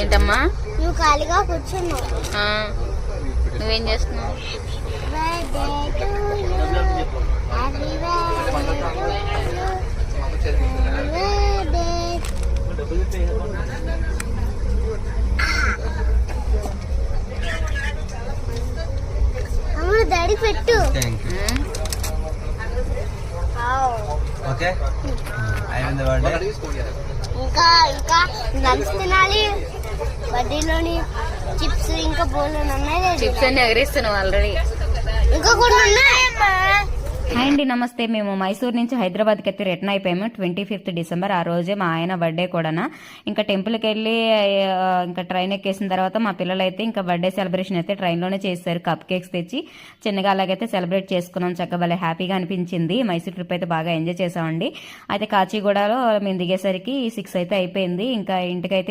ఏంటమ్మా నువ్వు ఖాళీగా కూర్చున్నావు. నువ్వేం చేస్తున్నావు? డాడీ పెట్టు. ఓకే అయిపోయింది బర్త్డే. ఇంకా ఇంకా లంచ్ తినాలి. బర్త్డేలోని చిప్స్ ఇంకా బోల్ ఉన్నాయి. చిప్స్ అన్ని ఎగరేస్తున్నావు ఆల్రెడీ. ఇంకా కొన్ని ఉన్నాయమ్మా. హాయ్ అండి, నమస్తే. మేము మైసూర్ నుంచి హైదరాబాద్కి అయితే రిటర్న్ అయిపోయాము 25th డిసెంబర్. ఆ రోజే మా ఆయన బర్త్డే కూడా. ఇంకా టెంపుల్కి వెళ్ళి ఇంకా ట్రైన్ ఎక్కేసిన తర్వాత మా పిల్లలు అయితే ఇంకా బర్త్డే సెలబ్రేషన్ అయితే ట్రైన్లోనే చేశారు. కప్ కేక్స్ తెచ్చి చిన్నగా అలాగైతే సెలబ్రేట్ చేసుకున్నాం. చక్కగా భలే హ్యాపీగా అనిపించింది. మైసూర్ ట్రిప్ అయితే బాగా ఎంజాయ్ చేసామండి. అయితే కాచిగూడలో మేము దిగేసరికి 6 అయితే అయిపోయింది. ఇంకా ఇంటికైతే